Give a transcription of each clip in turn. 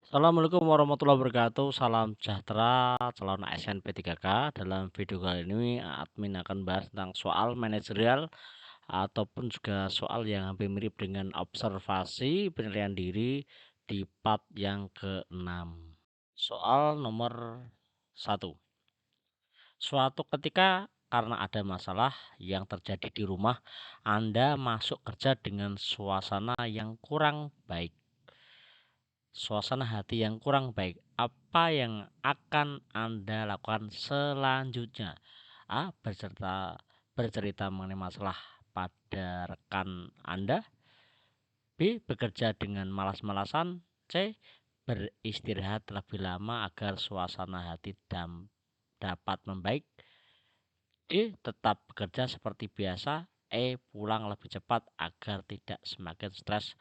Assalamualaikum warahmatullahi wabarakatuh. Salam sejahtera, calon SNP 3K. Dalam video kali ini, admin akan bahas tentang soal manajerial ataupun juga soal yang hampir mirip dengan observasi penilaian diri di part yang ke-6. Soal nomor 1. Suatu ketika karena ada masalah yang terjadi di rumah, Anda masuk kerja dengan suasana yang kurang baik. Suasana hati yang kurang baik, apa yang akan Anda lakukan selanjutnya? A. Bercerita mengenai masalah pada rekan Anda. B. Bekerja dengan malas-malasan. C. Beristirahat lebih lama agar suasana hati dapat membaik. D. Tetap bekerja seperti biasa. E. Pulang lebih cepat agar tidak semakin stres.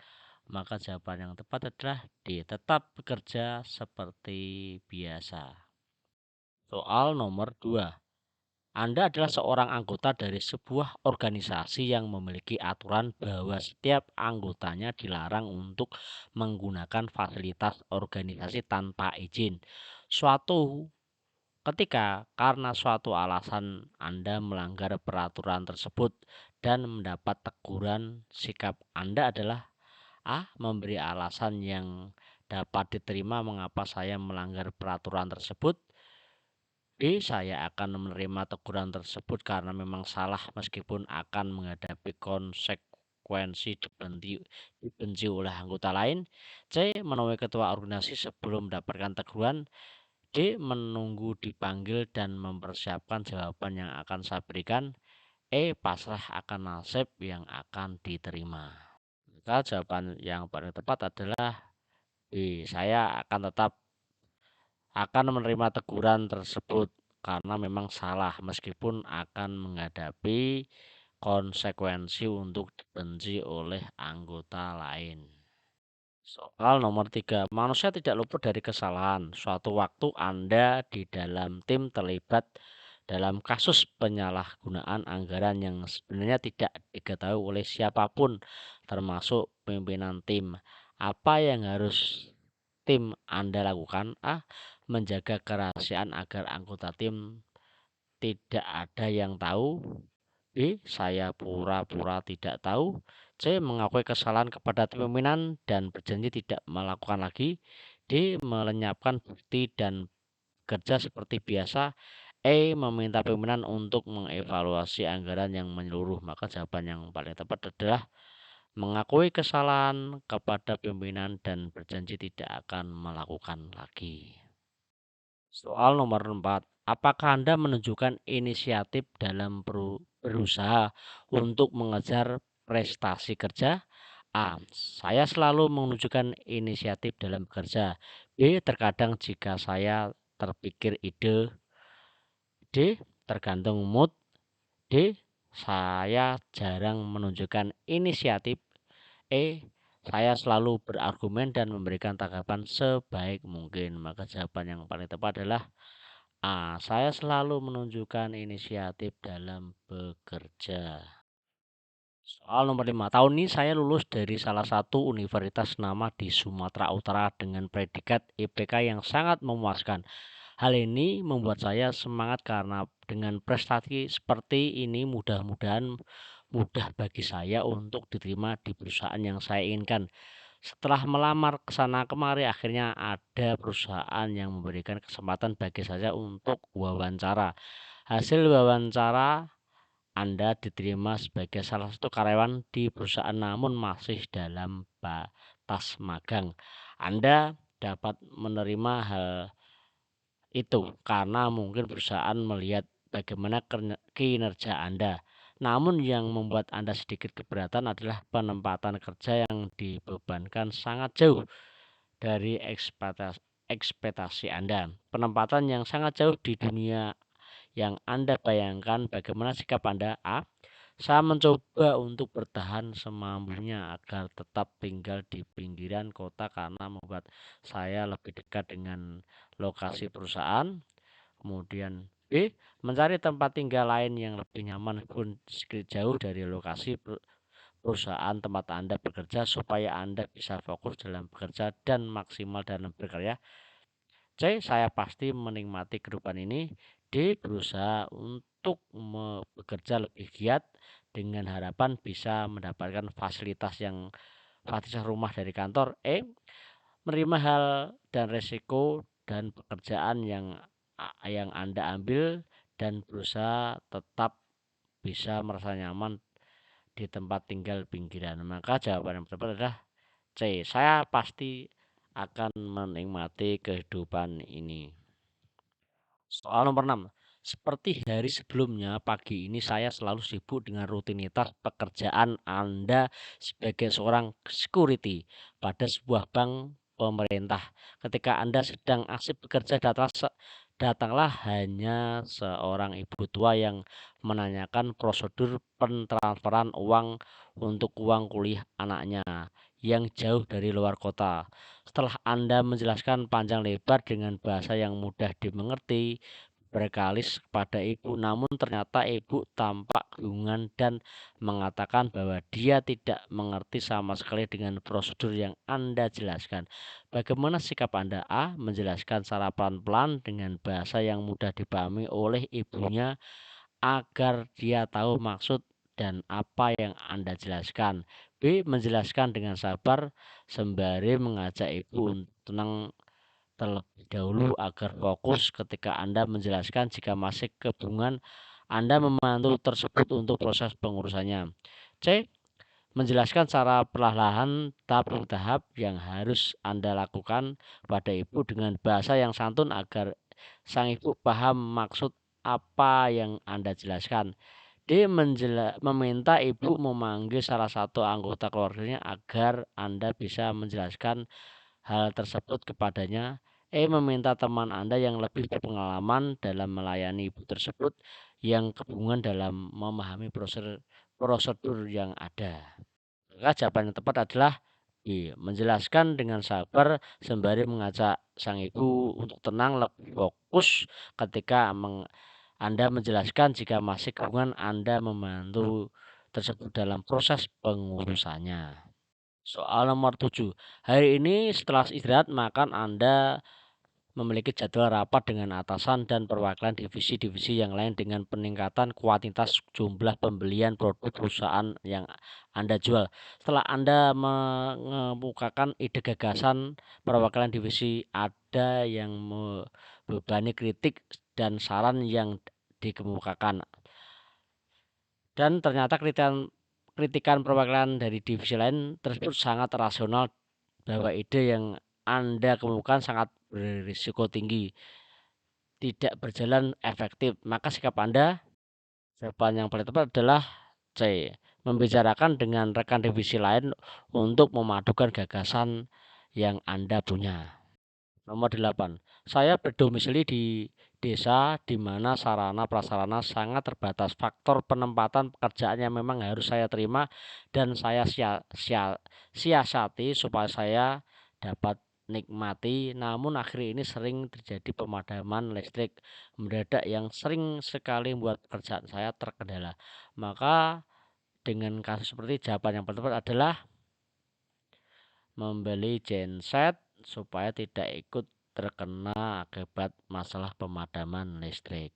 Maka jawaban yang tepat adalah D. Tetap bekerja seperti biasa. Soal nomor 2. Anda adalah seorang anggota dari sebuah organisasi yang memiliki aturan bahwa setiap anggotanya dilarang untuk menggunakan fasilitas organisasi tanpa izin. Suatu ketika karena suatu alasan Anda melanggar peraturan tersebut dan mendapat teguran, sikap Anda adalah A. Memberi alasan yang dapat diterima mengapa saya melanggar peraturan tersebut. B. Saya akan menerima teguran tersebut karena memang salah meskipun akan menghadapi konsekuensi dibenci oleh anggota lain. C. Menemui ketua organisasi sebelum mendapatkan teguran. D. Menunggu dipanggil dan mempersiapkan jawaban yang akan saya berikan. E. Pasrah akan nasib yang akan diterima. Maka jawaban yang paling tepat adalah B. Saya akan menerima teguran tersebut karena memang salah meskipun akan menghadapi konsekuensi untuk dibenci oleh anggota lain. Soal nomor 3. Manusia tidak luput dari kesalahan. Suatu waktu Anda di dalam tim terlibat dalam kasus penyalahgunaan anggaran yang sebenarnya tidak diketahui oleh siapapun, termasuk pimpinan tim. Apa yang harus tim Anda lakukan? A. Menjaga kerahasiaan agar anggota tim tidak ada yang tahu. B. Saya pura-pura tidak tahu. C. Mengakui kesalahan kepada tim pimpinan dan berjanji tidak melakukan lagi. D. Melenyapkan bukti dan kerja seperti biasa. E. Meminta pimpinan untuk mengevaluasi anggaran yang menyeluruh. Maka jawaban yang paling tepat adalah mengakui kesalahan kepada pimpinan dan berjanji tidak akan melakukan lagi. Soal nomor 4. Apakah Anda menunjukkan inisiatif dalam berusaha untuk mengejar prestasi kerja? A. Saya selalu menunjukkan inisiatif dalam bekerja. B. Terkadang jika saya terpikir ide. D. Tergantung mood. D. Saya jarang menunjukkan inisiatif. E. Saya selalu berargumen dan memberikan tanggapan sebaik mungkin. Maka jawaban yang paling tepat adalah A. Saya selalu menunjukkan inisiatif dalam bekerja. Soal nomor 5. Tahun ini saya lulus dari salah satu universitas nama di Sumatera Utara dengan predikat IPK yang sangat memuaskan. Hal ini membuat saya semangat karena dengan prestasi seperti ini mudah-mudahan mudah bagi saya untuk diterima di perusahaan yang saya inginkan. Setelah melamar ke sana kemari, akhirnya ada perusahaan yang memberikan kesempatan bagi saya untuk wawancara. Hasil wawancara, Anda diterima sebagai salah satu karyawan di perusahaan namun masih dalam batas magang. Anda dapat menerima hal itu karena mungkin perusahaan melihat bagaimana kinerja Anda. Namun yang membuat Anda sedikit keberatan adalah penempatan kerja yang dibebankan sangat jauh dari ekspektasi Anda. Penempatan yang sangat jauh di dunia yang Anda bayangkan. Bagaimana sikap Anda? A. Saya mencoba untuk bertahan semampunya agar tetap tinggal di pinggiran kota karena membuat saya lebih dekat dengan lokasi perusahaan. Kemudian B. Mencari tempat tinggal lain yang lebih nyaman pun sedikit jauh dari lokasi perusahaan tempat Anda bekerja supaya Anda bisa fokus dalam bekerja dan maksimal dalam berkarya. C. Saya pasti menikmati kehidupan ini. D. Berusaha untuk bekerja lebih giat dengan harapan bisa mendapatkan fasilitas rumah dari kantor. E. Menerima hal dan resiko dan pekerjaan yang Anda ambil dan berusaha tetap bisa merasa nyaman di tempat tinggal pinggiran. Maka jawaban yang tepat adalah C. Saya pasti akan menikmati kehidupan ini. Soal nomor 6. Seperti hari sebelumnya, pagi ini saya selalu sibuk dengan rutinitas pekerjaan Anda sebagai seorang security pada sebuah bank pemerintah. Ketika Anda sedang asik bekerja, datanglah hanya seorang ibu tua yang menanyakan prosedur pentransferan uang untuk uang kuliah anaknya yang jauh dari luar kota. Setelah Anda menjelaskan panjang lebar dengan bahasa yang mudah dimengerti, berkalis kepada ibu, namun ternyata ibu tampak kebingungan dan mengatakan bahwa dia tidak mengerti sama sekali dengan prosedur yang Anda jelaskan. Bagaimana sikap Anda? A. Menjelaskan secara pelan-pelan dengan bahasa yang mudah dipahami oleh ibunya agar dia tahu maksud dan apa yang Anda jelaskan. B. Menjelaskan dengan sabar sembari mengajak ibu untuk tenang terlebih dahulu agar fokus ketika Anda menjelaskan. Jika masih kebingungan, Anda membantu tersebut untuk proses pengurusannya. C. Menjelaskan cara perlahan tahap demi tahap yang harus Anda lakukan pada ibu dengan bahasa yang santun agar sang ibu paham maksud apa yang Anda jelaskan. D. Meminta ibu memanggil salah satu anggota keluarganya agar Anda bisa menjelaskan hal tersebut kepadanya. E. Meminta teman Anda yang lebih berpengalaman dalam melayani ibu tersebut yang kebingungan dalam memahami prosedur yang ada. Maka jawaban yang tepat adalah B. Menjelaskan dengan sabar sembari mengajak sang ibu untuk tenang lebih fokus ketika Anda menjelaskan. Jika masih kebingungan, Anda membantu tersebut dalam proses pengurusannya. Soal nomor 7. Hari ini setelah istirahat makan Anda memiliki jadwal rapat dengan atasan dan perwakilan divisi-divisi yang lain dengan peningkatan kuantitas jumlah pembelian produk perusahaan yang Anda jual. Setelah Anda mengemukakan ide gagasan, perwakilan divisi ada yang membebani kritik dan saran yang dikemukakan. Dan ternyata kritikan perwakilan dari divisi lain tersebut sangat rasional bahwa ide yang Anda kemukakan sangat berisiko tinggi, tidak berjalan efektif. Maka sikap Anda, jawaban yang paling tepat adalah C. Membicarakan dengan rekan divisi lain untuk memadukan gagasan yang Anda punya. Nomor 8. Saya berdomisili di desa di mana sarana prasarana sangat terbatas. Faktor penempatan pekerjaan yang memang harus saya terima dan saya siasati supaya saya dapat nikmati. Namun akhir ini sering terjadi pemadaman listrik mendadak yang sering sekali membuat pekerjaan saya terkendala. Maka dengan kasus seperti jawaban yang tepat adalah membeli genset supaya tidak ikut terkena akibat masalah pemadaman listrik.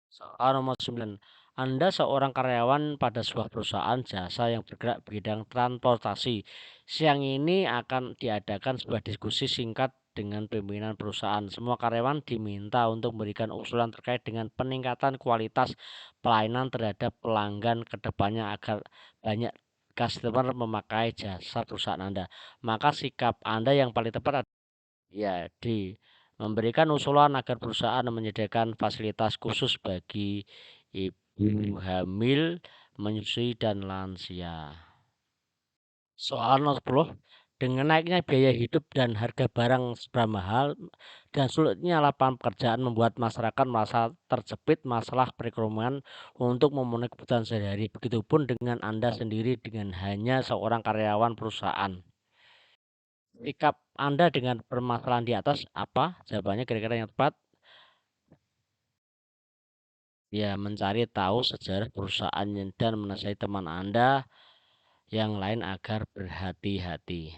Soal nomor 9. Anda seorang karyawan pada sebuah perusahaan jasa yang bergerak bidang transportasi. Siang ini akan diadakan sebuah diskusi singkat dengan pimpinan perusahaan. Semua karyawan diminta untuk memberikan usulan terkait dengan peningkatan kualitas pelayanan terhadap pelanggan ke depannya agar banyak customer memakai jasa perusahaan Anda. Maka sikap Anda yang paling tepat ya memberikan usulan agar perusahaan menyediakan fasilitas khusus bagi ibu hamil, menyusui, dan lansia. Soal nomor 10. Dengan naiknya biaya hidup dan harga barang serba mahal dan sulitnya lapangan pekerjaan membuat masyarakat merasa terjepit masalah perekonomian untuk memenuhi kebutuhan sehari-hari. Begitupun dengan Anda sendiri dengan hanya seorang karyawan perusahaan. Sikap Anda dengan permasalahan di atas apa? Jawabannya kira-kira yang tepat. Ya, mencari tahu sejarah perusahaan dan menasihati teman Anda yang lain agar berhati-hati.